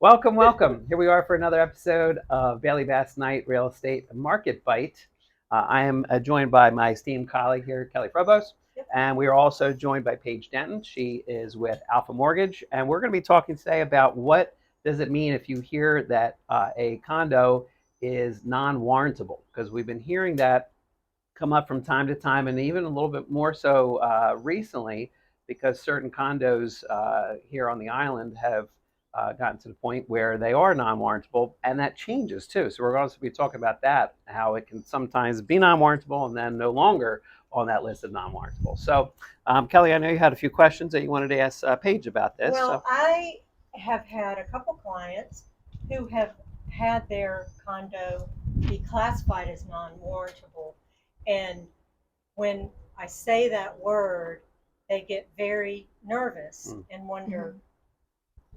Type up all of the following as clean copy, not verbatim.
Welcome, welcome. Here we are for another episode of Bailey Basnight Real Estate Market Bite. I am joined by my esteemed colleague here, Kelly Frobos, and we are also joined by Paige Denton. She is with Alpha Mortgage, and we're going to be talking today about what does it mean if you hear that a condo is non-warrantable, because we've been hearing that come up from time to time, and even a little bit more so recently, because certain condos here on the island have gotten to the point where they are non-warrantable, and that changes too. So we're going to be talking about that, how it can sometimes be non-warrantable and then no longer on that list of non-warrantable. So, Kelly, I know you had a few questions that you wanted to ask Paige about this. Well, I have had a couple clients who have had their condo be classified as non-warrantable, and when I say that word, they get very nervous and wonder,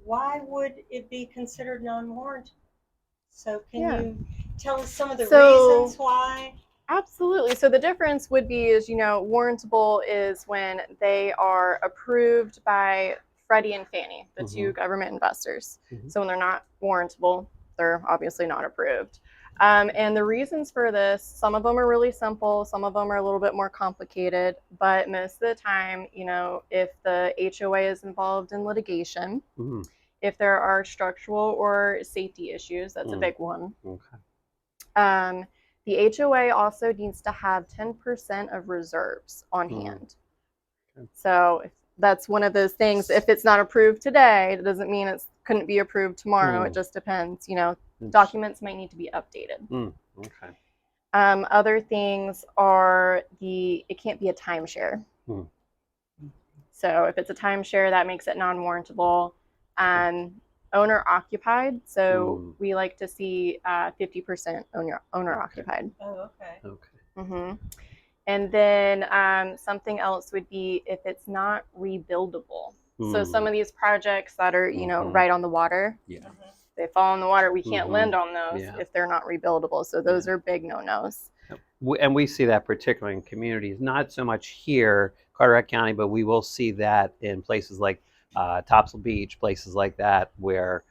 why would it be considered non-warrantable? So can you tell us some of the reasons why? Absolutely. So the difference would be is, warrantable is when they are approved by Freddie and Fannie, the two government investors. So when they're not warrantable, they're obviously not approved. And the reasons for this, some of them are really simple, some of them are a little bit more complicated, but most of the time, if the HOA is involved in litigation, if there are structural or safety issues, that's a big one. Okay. The HOA also needs to have 10% of reserves on hand. Okay. So that's one of those things. If it's not approved today, it doesn't mean it couldn't be approved tomorrow. It just depends. Documents might need to be updated. Okay. Other things are it can't be a timeshare. So if it's a timeshare, that makes it non-warrantable. Owner occupied, so we like to see 50% owner occupied. Oh, okay. Okay. And then something else would be if it's not rebuildable. So some of these projects that are right on the water, they fall in the water. We can't lend on those if they're not rebuildable. So those are big no-nos. And we see that particularly in communities, not so much here, Carteret County, but we will see that in places like Topsail Beach, places like that, where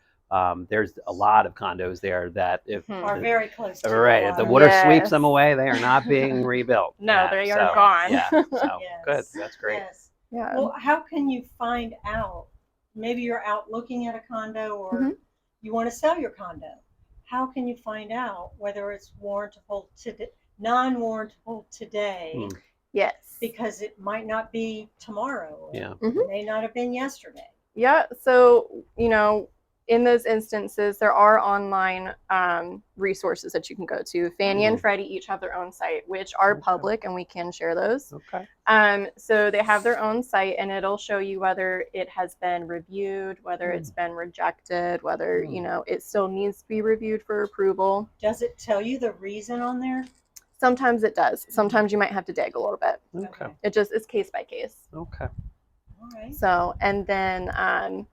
there's a lot of condos there that are very close to if the water sweeps them away, they are not being rebuilt. No, they are gone. So good, that's great. Yes. Yeah. Well, how can you find out? Maybe you're out looking at a condo, or you want to sell your condo. How can you find out whether it's warrantable today, non-warrantable today? Yes. Because it might not be tomorrow. It may not have been yesterday. Yeah. So, in those instances, there are online resources that you can go to. Fannie and Freddie each have their own site, which are public, and we can share those. Okay. So they have their own site, and it'll show you whether it has been reviewed, whether it's been rejected, whether, it still needs to be reviewed for approval. Does it tell you the reason on there? Sometimes it does. Sometimes you might have to dig a little bit. Okay. It's case by case. Okay. All right. So, and then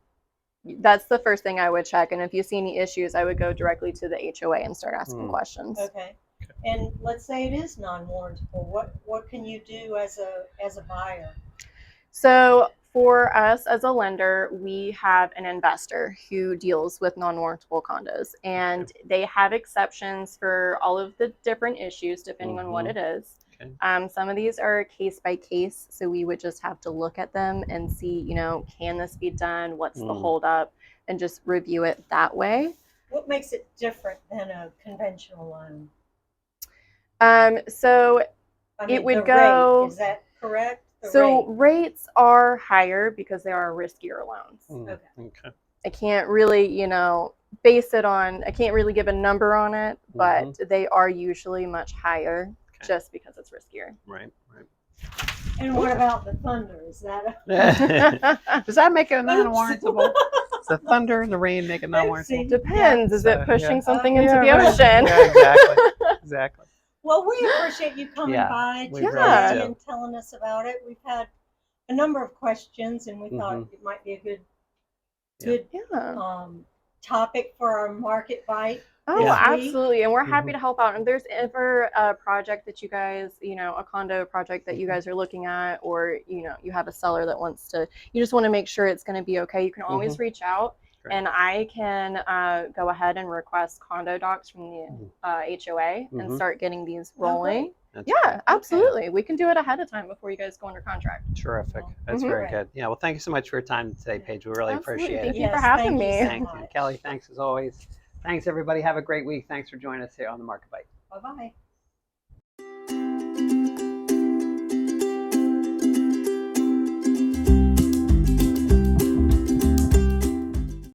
that's the first thing I would check. And if you see any issues, I would go directly to the HOA and start asking questions. Okay. And let's say it is non-warrantable. What can you do as a buyer? So for us as a lender, we have an investor who deals with non-warrantable condos, and they have exceptions for all of the different issues depending on what it is. Okay. Some of these are case by case, so we would just have to look at them and see, can this be done? What's the holdup? And just review it that way. What makes it different than a conventional loan? So it would go. Rate, is that correct? Rates are higher because they are riskier loans. Okay. I can't really, base it on, I can't really give a number on it, but they are usually much higher just because it's riskier. Right. And what about the thunder? Is that does that make it non-warrantable? Does the thunder and the rain make it non-warrantable? Depends. Is it pushing something into the ocean? Yeah, exactly. Well, we appreciate you coming by today and telling us about it. We've had a number of questions, and we thought it might be a good topic for our market bite. Oh, absolutely. And we're happy to help out. And there's ever a project that you guys, a condo project that you guys are looking at, or, you have a seller that you just want to make sure it's going to be okay. You can always reach out. and I can go ahead and request condo docs from the HOA and start getting these rolling. That's Yeah, great. absolutely. We can do it ahead of time before you guys go under contract. Terrific. That's Mhm. very good. Yeah, well, thank you so much for your time today, Paige. We really Absolutely. appreciate Thank it. you for Yes, having thank you me. so Thank you. much. Kelly, thanks as always. Thanks, everybody. Have a great week. Thanks for joining us here on the Market Bite. Bye-bye.